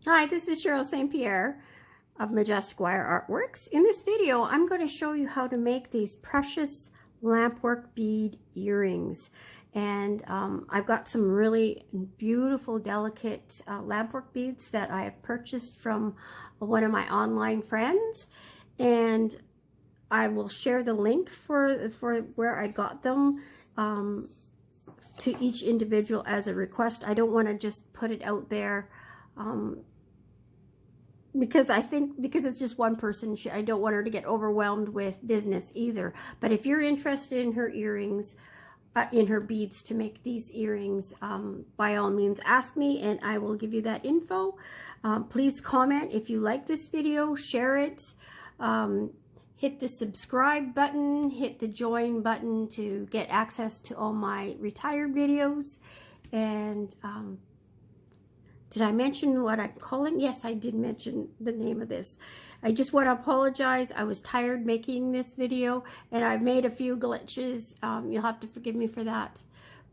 Hi, this is Cheryl St.Pierre of Majestic Wire Artworks. In this video, I'm going to show you how to make these precious lampwork bead earrings. And I've got some really beautiful, delicate lampwork beads that I have purchased from one of my online friends. And I will share the link for where I got them to each individual as a request. I don't want to just put it out there because it's just one person, I don't want her to get overwhelmed with business either. But if you're interested in her earrings, in her beads to make these earrings, by all means ask me and I will give you that info. Please comment if you like this video, share it, hit the subscribe button, hit the join button to get access to all my retired videos. And did I mention what I'm calling? Yes, I did mention the name of this. I just want to apologize. I was tired making this video and I made a few glitches. You'll have to forgive me for that.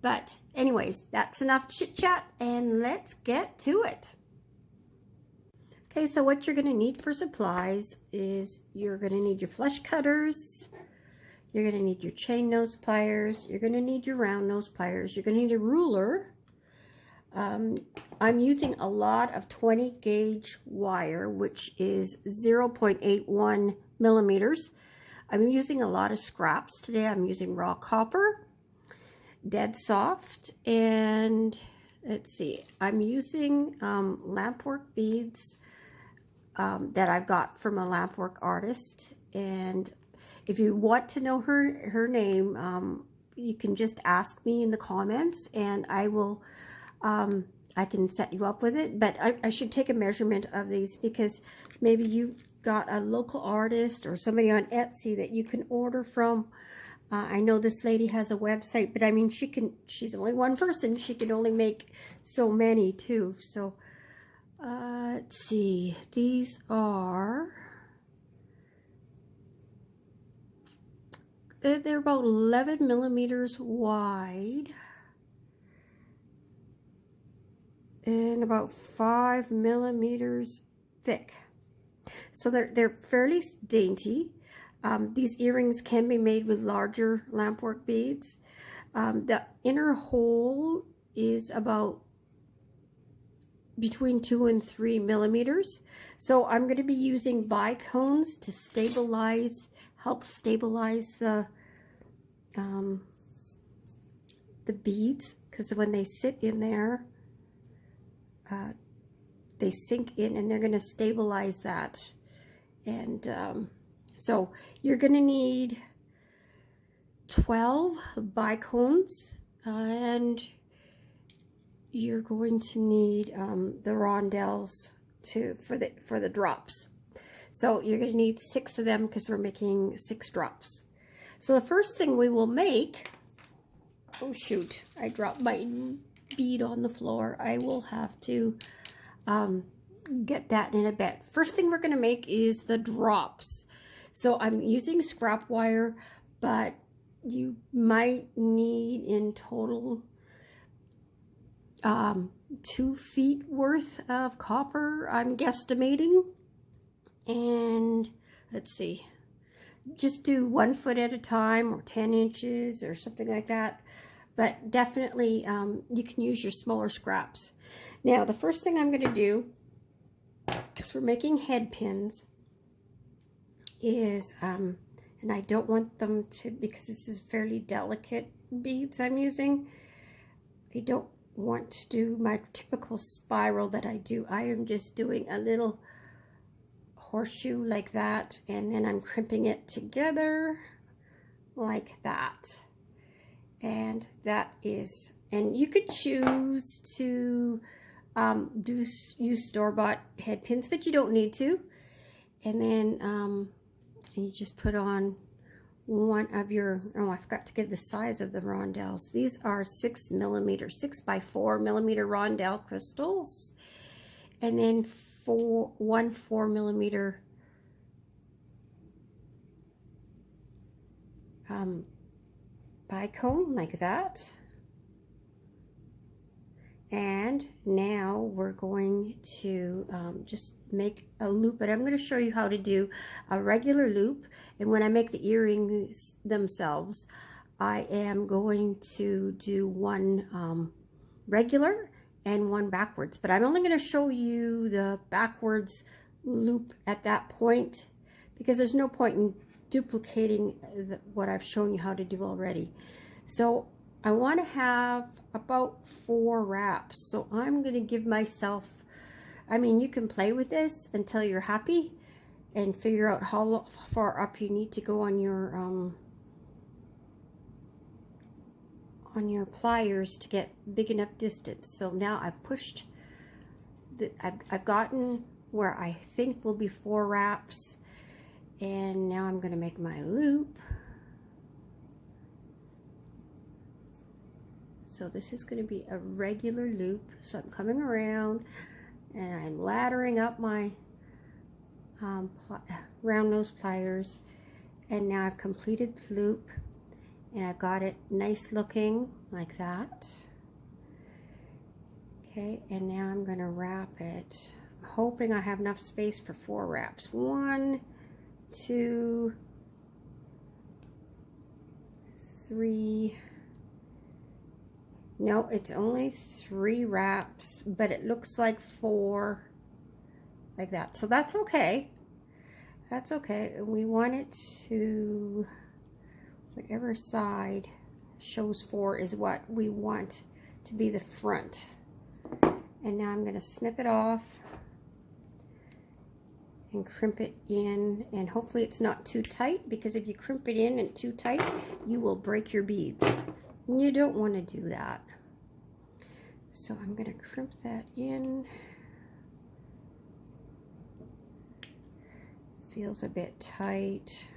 But anyways, that's enough chit chat and let's get to it. Okay, so what you're going to need for supplies is you're going to need your flush cutters. You're going to need your chain nose pliers. You're going to need your round nose pliers. You're going to need a ruler. I'm using a lot of 20 gauge wire, which is 0.81 millimeters. I'm using a lot of scraps today. I'm using raw copper, dead soft, and let's see, I'm using lampwork beads that I've got from a lampwork artist. And if you want to know her name, you can just ask me in the comments and I will I can set you up with it. But I should take a measurement of these because maybe you've got a local artist or somebody on Etsy that you can order from. I know this lady has a website, but I mean, she's only one person. She can only make so many too. So let's see, these are, they're about 11 millimeters wide and about 5 millimeters thick. So they're fairly dainty. These earrings can be made with larger lampwork beads. The inner hole is about between 2 and 3 millimeters. So I'm going to be using bicones to help stabilize the beads, because when they sit in there, they sink in and they're going to stabilize that. And so you're going to need 12 bicones, and you're going to need the rondelles for the drops. So you're going to need 6 of them because we're making 6 drops. So the first thing we will make, oh shoot, I dropped my bead on the floor. I will have to get that in a bit. First thing we're going to make is the drops. So I'm using scrap wire, but you might need in total 2 feet worth of copper, I'm guesstimating. And let's see, just do 1 foot at a time or 10 inches or something like that. But definitely you can use your smaller scraps. Now the first thing I'm going to do, because we're making head pins, is and I don't want them to, because this is fairly delicate beads I'm using, I don't want to do my typical spiral that I do. I am just doing a little horseshoe like that, and then I'm crimping it together like that. And that is, and you could choose to use store-bought head pins, but you don't need to. And then you just put on one of your, oh, I forgot to give the size of the rondelles. These are 6 by 4 millimeter rondelle crystals, and then 1 4 millimeter bicone like that. And now we're going to just make a loop, but I'm going to show you how to do a regular loop. And when I make the earrings themselves, I am going to do one regular and one backwards, but I'm only going to show you the backwards loop at that point because there's no point in duplicating what I've shown you how to do already. So I want to have about 4 wraps. So I'm going to give myself, I mean, you can play with this until you're happy and figure out how far up you need to go on your pliers to get big enough distance. So now I've pushed, I've gotten where I think will be 4 wraps. And now I'm going to make my loop. So this is going to be a regular loop. So I'm coming around and I'm laddering up my round nose pliers. And now I've completed the loop and I've got it nice looking like that. Okay, and now I'm going to wrap it. I'm hoping I have enough space for 4 wraps. 1, 2, 3. No, it's only 3 wraps, but it looks like 4 like that. So that's okay. That's okay. We want it to, whatever side shows 4 is what we want to be the front. And now I'm going to snip it off and crimp it in, and hopefully it's not too tight, because if you crimp it in and too tight, you will break your beads. You don't want to do that. So I'm going to crimp that in. Feels a bit tight.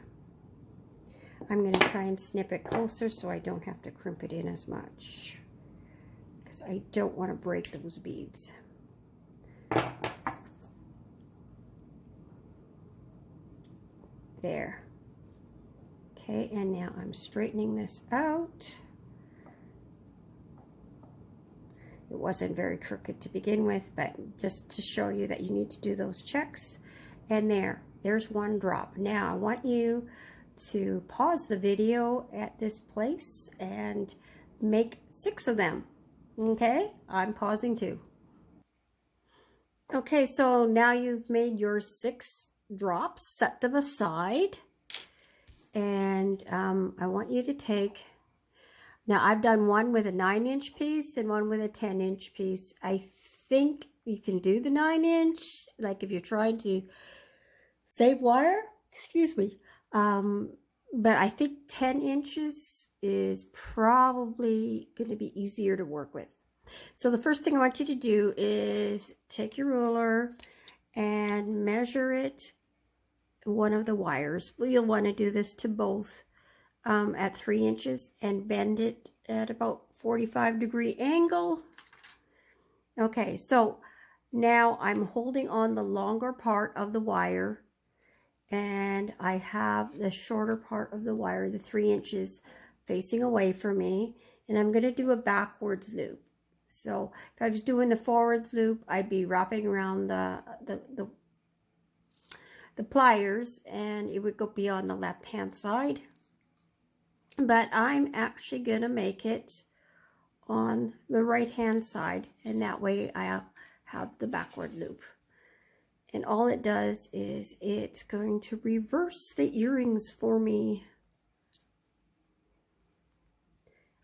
I'm going to try and snip it closer so I don't have to crimp it in as much, because I don't want to break those beads. There. Okay, and now I'm straightening this out. It wasn't very crooked to begin with, but just to show you that you need to do those checks. And there's 1 drop. Now I want you to pause the video at this place and make 6 of them. Okay, I'm pausing too. Okay, so now you've made your 6 drops, set them aside, and I want you to take, now I've done one with a 9-inch piece and one with a 10-inch piece. I think you can do the 9-inch, like if you're trying to save wire, excuse me, but I think 10 inches is probably going to be easier to work with. So the first thing I want you to do is take your ruler and measure it, one of the wires. You'll want to do this to both at 3 inches and bend it at about 45-degree angle. Okay, so now I'm holding on the longer part of the wire, and I have the shorter part of the wire, the 3 inches, facing away from me, and I'm going to do a backwards loop. So if I was doing the forwards loop, I'd be wrapping around the pliers, and it would be on the left hand side, but I'm actually gonna make it on the right hand side, and that way I have the backward loop. And all it does is it's going to reverse the earrings for me.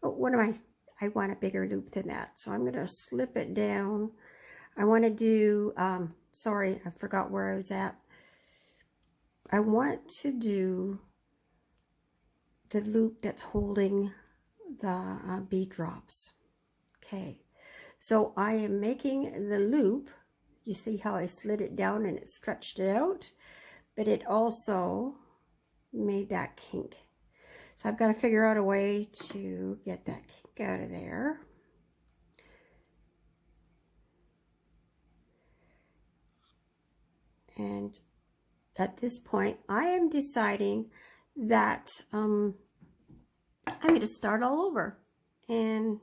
Oh, what am I want a bigger loop than that, so I'm gonna slip it down. I want to do sorry, I forgot where I was at. I want to do the loop that's holding the bead drops. Okay, so I am making the loop. You see how I slid it down and it stretched it out, but it also made that kink. So I've got to figure out a way to get that kink out of there. And at this point, I am deciding that I'm going to start all over. And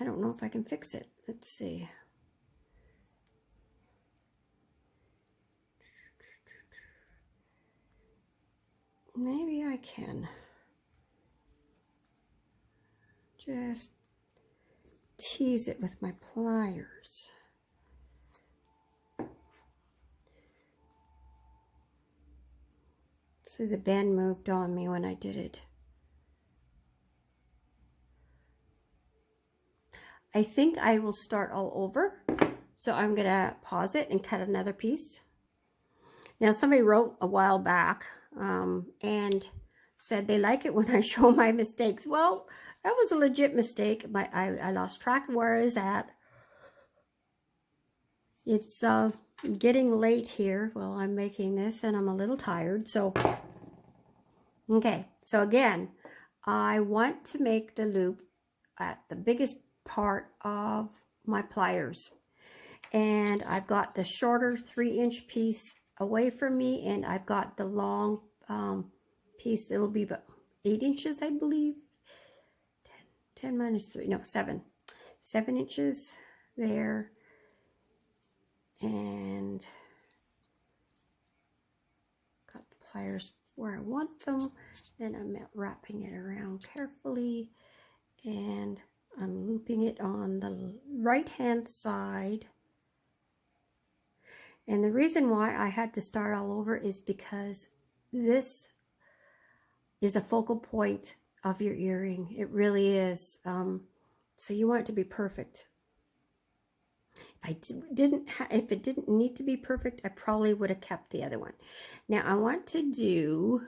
I don't know if I can fix it. Let's see. Maybe I can. Just tease it with my pliers. See, the bend moved on me when I did it. I think I will start all over. So I'm gonna pause it and cut another piece. Now somebody wrote a while back and said they like it when I show my mistakes. Well, that was a legit mistake. I lost track of where I was at. It's getting late here while I'm making this, and I'm a little tired. So, okay. So again, I want to make the loop at the biggest part of my pliers. And I've got the shorter 3-inch piece away from me, and I've got the long piece. It'll be about 8 inches, I believe. 10 minus 3, no, 7. 7 inches there. And got the pliers where I want them. Then I'm wrapping it around carefully, and I'm looping it on the right-hand side. And the reason why I had to start all over is because this is a focal point of your earring. It really is. So you want it to be perfect. If it didn't need to be perfect, I probably would have kept the other one. Now I want to do,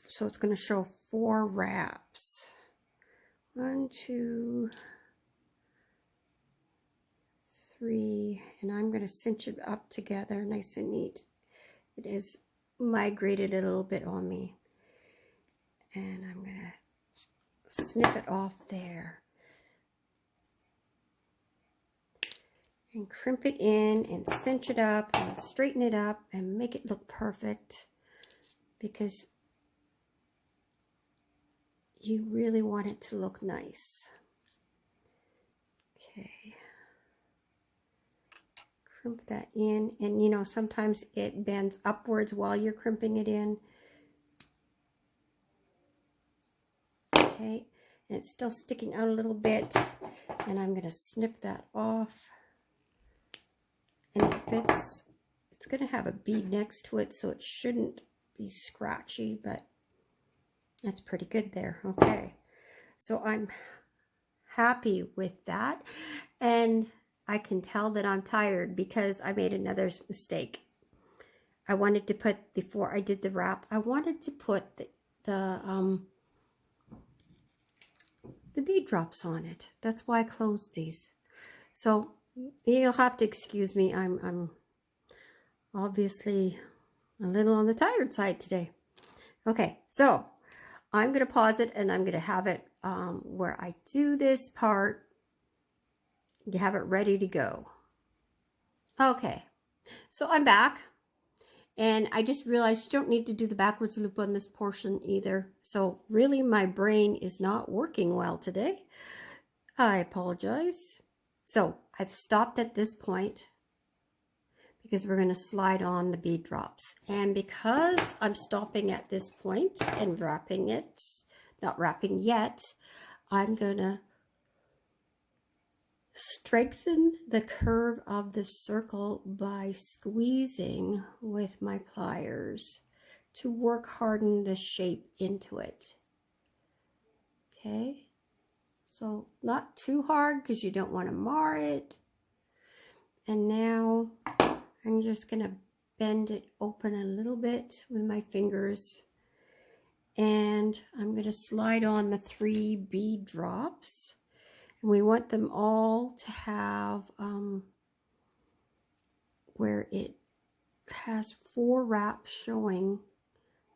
so it's going to show 4 wraps. 1, 2, 3, and I'm going to cinch it up together nice and neat. It is migrated a little bit on me, and I'm going to snip it off there and crimp it in and cinch it up and straighten it up and make it look perfect, because you really want it to look nice. Okay. Crimp that in, and you know, sometimes it bends upwards while you're crimping it in. Okay, and it's still sticking out a little bit, and I'm going to snip that off. And it fits. It's going to have a bead next to it, so it shouldn't be scratchy, but that's pretty good there. Okay, so I'm happy with that, and I can tell that I'm tired because I made another mistake. I wanted to put, before I did the wrap, I wanted to put the bead drops on it. That's why I closed these. So you'll have to excuse me. I'm obviously a little on the tired side today. Okay, so I'm going to pause it, and I'm going to have it where I do this part. You have it ready to go. Okay, so I'm back, and I just realized you don't need to do the backwards loop on this portion either. So really my brain is not working well today. I apologize. So I've stopped at this point because we're going to slide on the bead drops. And because I'm stopping at this point and wrapping it, not wrapping yet, I'm going to strengthen the curve of the circle by squeezing with my pliers to work harden the shape into it. Okay, so not too hard because you don't want to mar it. And now I'm just going to bend it open a little bit with my fingers, and I'm going to slide on the 3 bead drops. And we want them all to have where it has 4 wraps showing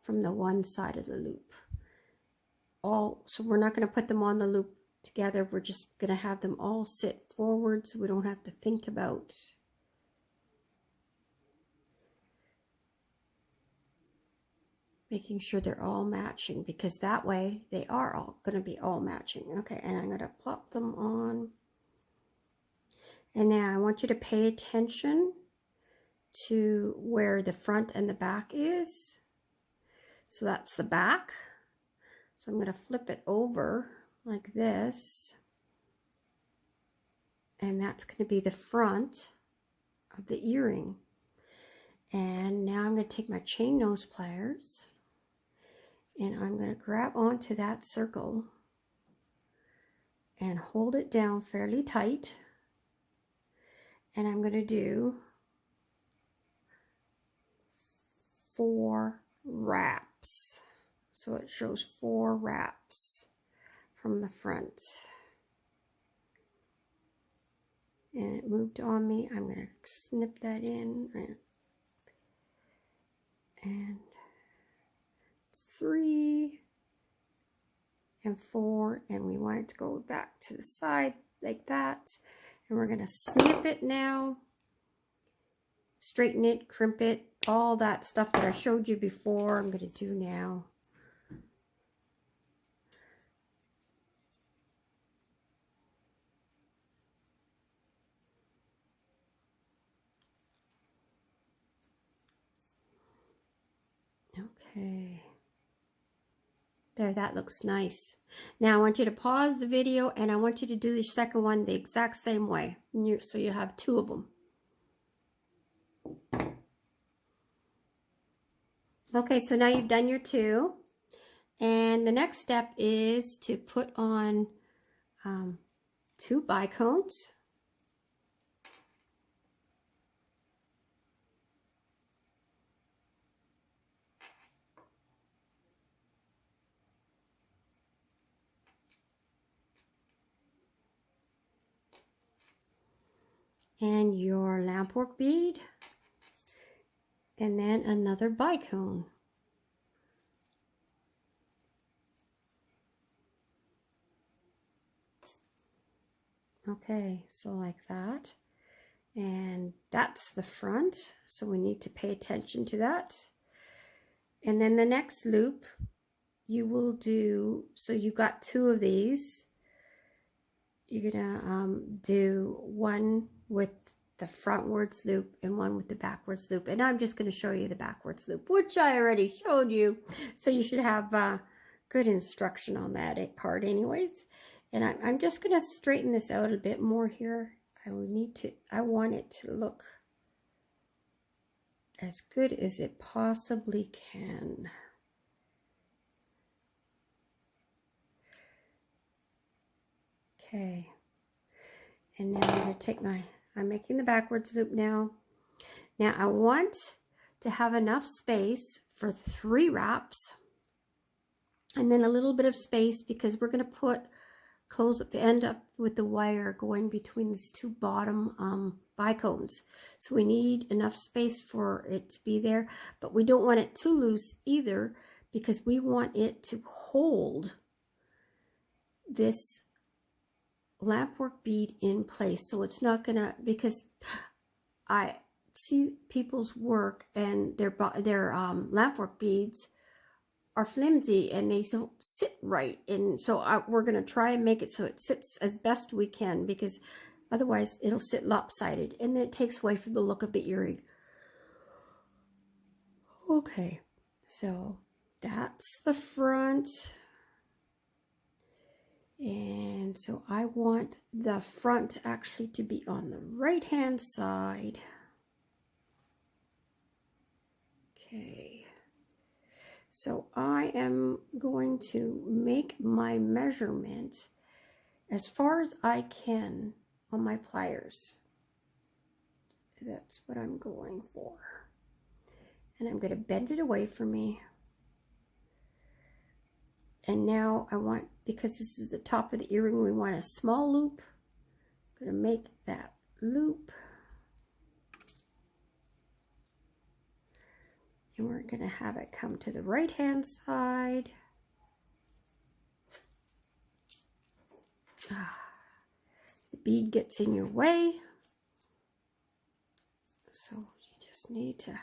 from the one side of the loop. So we're not going to put them on the loop together. We're just going to have them all sit forward so we don't have to think about making sure they're all matching, because that way they are all going to be all matching. Okay, and I'm going to plop them on. And now I want you to pay attention to where the front and the back is. So that's the back. So I'm going to flip it over like this. And that's going to be the front of the earring. And now I'm going to take my chain nose pliers and I'm going to grab onto that circle and hold it down fairly tight. And I'm going to do 4 wraps. So it shows 4 wraps from the front. And it moved on me. I'm going to snip that in. And 3 and 4, and we want it to go back to the side like that. And we're going to snip it now, straighten it, crimp it, all that stuff that I showed you before I'm going to do now. Okay, there, that looks nice. Now I want you to pause the video and I want you to do the second one the exact same way, so you have 2 of them. Okay, so now you've done your 2, and the next step is to put on 2 bicones. And your lampwork bead, and then another bicone. Okay, so like that, and that's the front, so we need to pay attention to that. And then the next loop you will do, so you got 2 of these, you're gonna do one with the frontwards loop and one with the backwards loop, and I'm just going to show you the backwards loop, which I already showed you, so you should have good instruction on that part anyways. And I'm just going to straighten this out a bit more here. I want it to look as good as it possibly can. Okay, and now I'm going to take I'm making the backwards loop now. Now I want to have enough space for 3 wraps, and then a little bit of space because we're going to end up with the wire going between these 2 bottom bicones. So we need enough space for it to be there, but we don't want it too loose either, because we want it to hold this lampwork bead in place. So it's not gonna, because I see people's work and their lampwork beads are flimsy and they don't sit right, and so we're gonna try and make it so it sits as best we can, because otherwise it'll sit lopsided and then it takes away from the look of the earring. Okay, so that's the front. And so I want the front actually to be on the right hand side. Okay, so I am going to make my measurement as far as I can on my pliers. That's what I'm going for. And I'm going to bend it away from me. And now I want, because this is the top of the earring, we want a small loop. I'm going to make that loop. And we're going to have it come to the right hand side. The bead gets in your way, so you just need to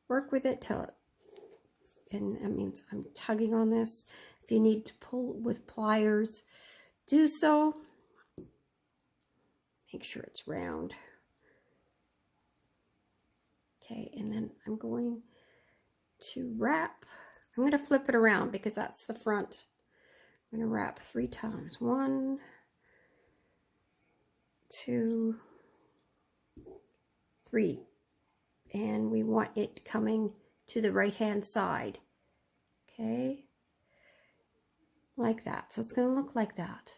work with it till and that means I'm tugging on this. If you need to pull with pliers, do so. Make sure it's round. Okay, and then I'm going to wrap. I'm going to flip it around because that's the front. I'm going to wrap 3 times. 1, 2, 3. And we want it coming to the right hand side. Okay, like that. So it's going to look like that.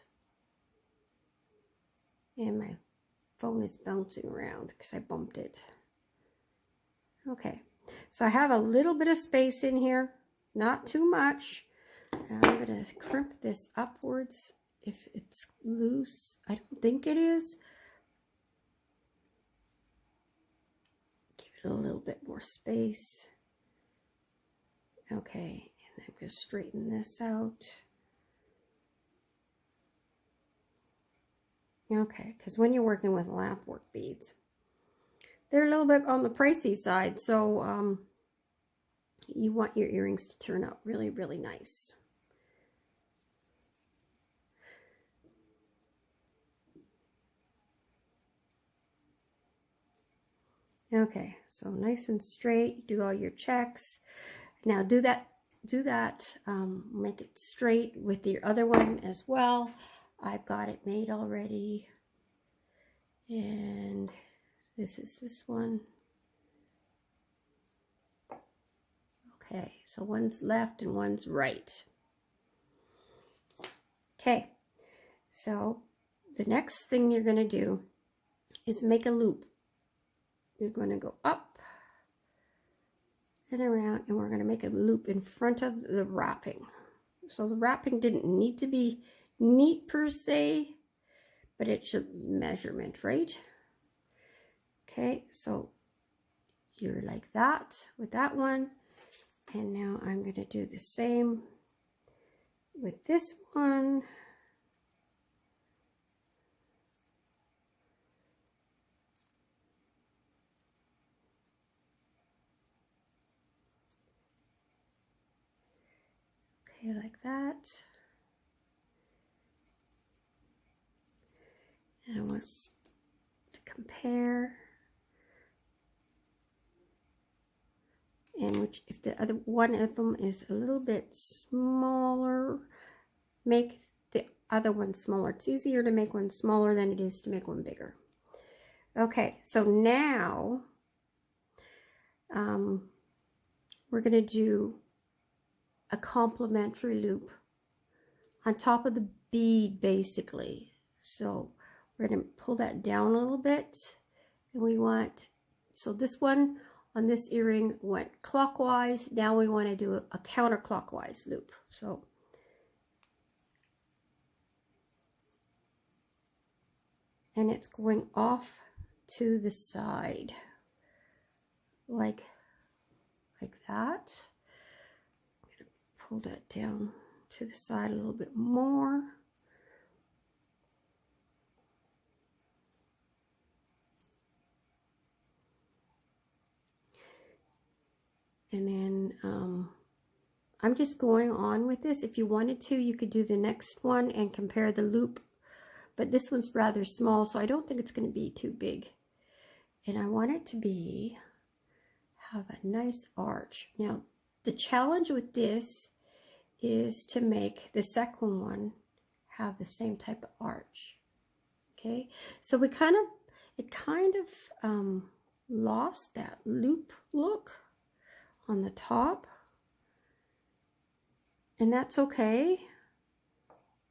And my phone is bouncing around because I bumped it. Okay, so I have a little bit of space in here, not too much. I'm going to crimp this upwards if it's loose. I don't think it is. Give it a little bit more space. Okay, and I'm going to straighten this out. Okay, because when you're working with lampwork beads, they're a little bit on the pricey side, so you want your earrings to turn out really, really nice. Okay, so nice and straight, do all your checks. Now do that, make it straight with your other one as well. I've got it made already. And this is this one. Okay, so one's left and one's right. Okay, so the next thing you're going to do is make a loop. You're going to go up and around, and we're going to make a loop in front of the wrapping. So the wrapping didn't need to be neat per se, but it should measurement, right? Okay, so you're like that with that one. And now I'm going to do the same with this one. Okay, like that. And I want to compare. And which, if the other one of them is a little bit smaller, make the other one smaller. It's easier to make one smaller than it is to make one bigger. Okay, so now we're going to do a complementary loop on top of the bead, basically. So we're going to pull that down a little bit, and we want, so this one on this earring went clockwise. Now we want to do a counterclockwise loop. So and it's going off to the side like that. I'm going to pull that down to the side a little bit more. And then I'm just going on with this. If you wanted to, you could do the next one and compare the loop. But this one's rather small, so I don't think it's going to be too big. And I want it to have a nice arch. Now, the challenge with this is to make the second one have the same type of arch. Okay, so it kind of lost that loop look on the top, and that's okay,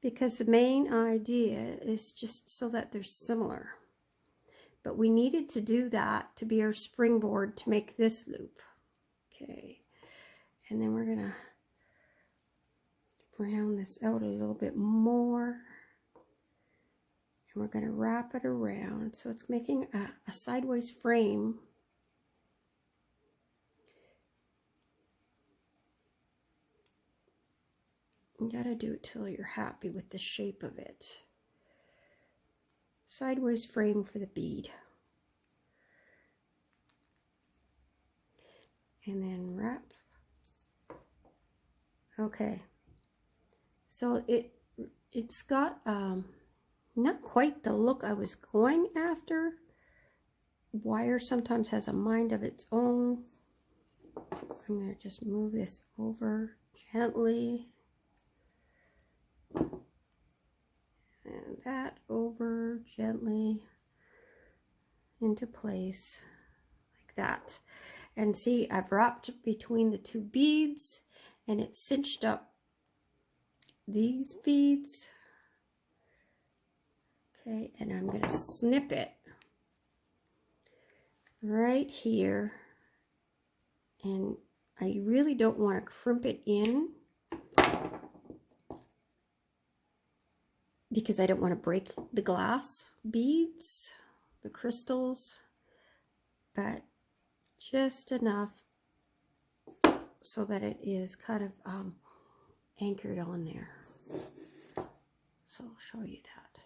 because the main idea is just so that they're similar. But we needed to do that to be our springboard to make this loop. Okay, and then we're gonna round this out a little bit more, and we're gonna wrap it around so it's making a sideways frame. You gotta do it till you're happy with the shape of it. Sideways frame for the bead. And then wrap Okay, so it's got not quite the look I was going after. Wire sometimes has a mind of its own. I'm going to just move this over gently. And that over gently into place like that. And see, I've wrapped between the two beads and it cinched up these beads. Okay, and I'm going to snip it right here. And I really don't want to crimp it in because I don't want to break the glass beads, the crystals, but just enough so that it is kind of anchored on there. So I'll show you that.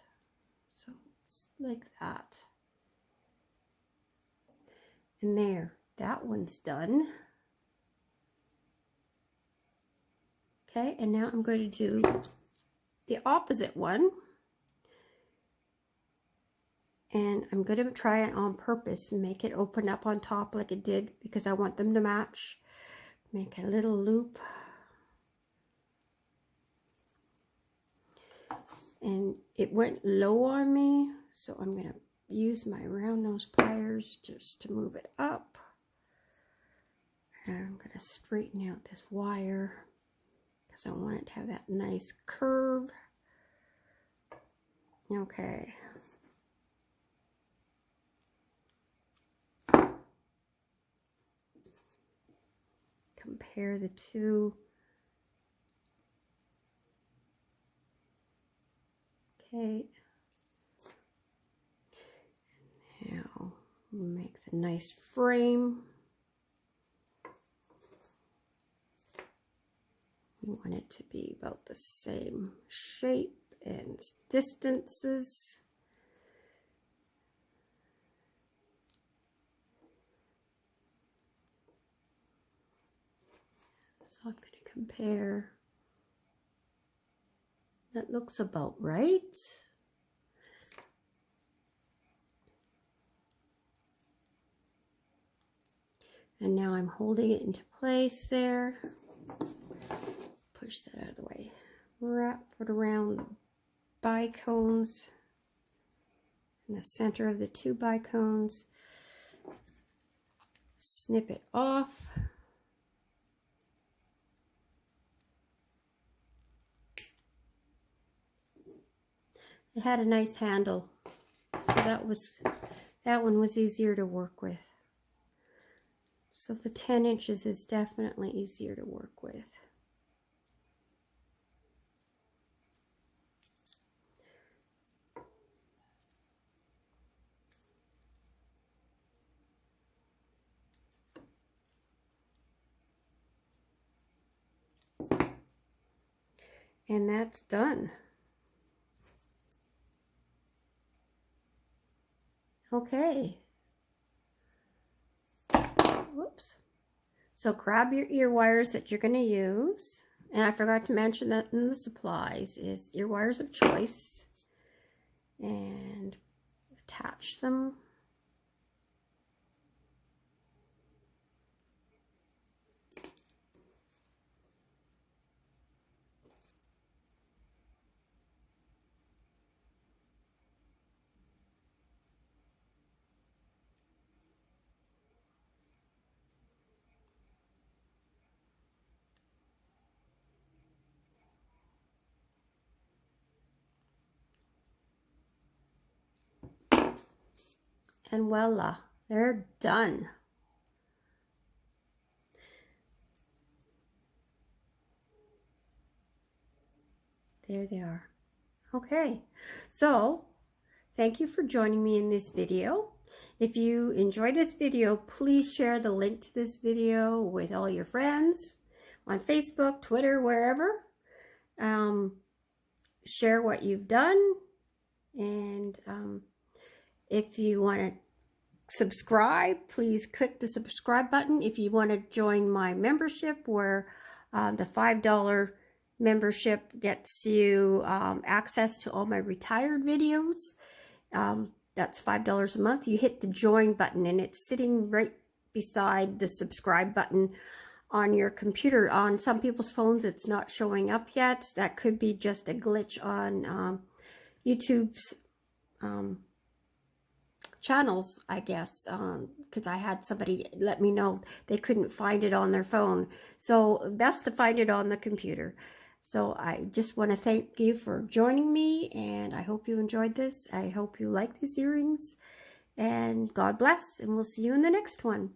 So it's like that. And there, that one's done. Okay, and now I'm going to do the opposite one. And I'm going to try it on purpose and make it open up on top like it did because I want them to match. Make a little loop. And it went low on me, so I'm going to use my round nose pliers just to move it up. And I'm going to straighten out this wire because I want it to have that nice curve. Okay. Compare the two. Okay. Now make the nice frame. We want it to be about the same shape and distances. So I'm going to compare. That looks about right. And now I'm holding it into place there. Push that out of the way. Wrap it around the bicones in the center of the two bicones. Snip it off. It had a nice handle, so that one was easier to work with. So the 10 inches is definitely easier to work with. And that's done. Okay. Whoops. So grab your ear wires that you're going to use. And I forgot to mention that in the supplies is ear wires of choice. And attach them. And voila, they're done. There they are. Okay, so thank you for joining me in this video. If you enjoyed this video, please share the link to this video with all your friends on Facebook, Twitter, wherever. Share what you've done, and if you want to subscribe, please click the subscribe button. If you want to join my membership where The $5 membership gets you access to all my retired videos. That's $5 a month. You hit the join button, and it's sitting right beside the subscribe button on your computer. On some people's phones, it's not showing up yet. That could be just a glitch on YouTube's channels, I guess, because I had somebody let me know they couldn't find it on their phone. So best to find it on the computer. So I just want to thank you for joining me, and I hope you enjoyed this. I hope you like these earrings, and God bless, and we'll see you in the next one.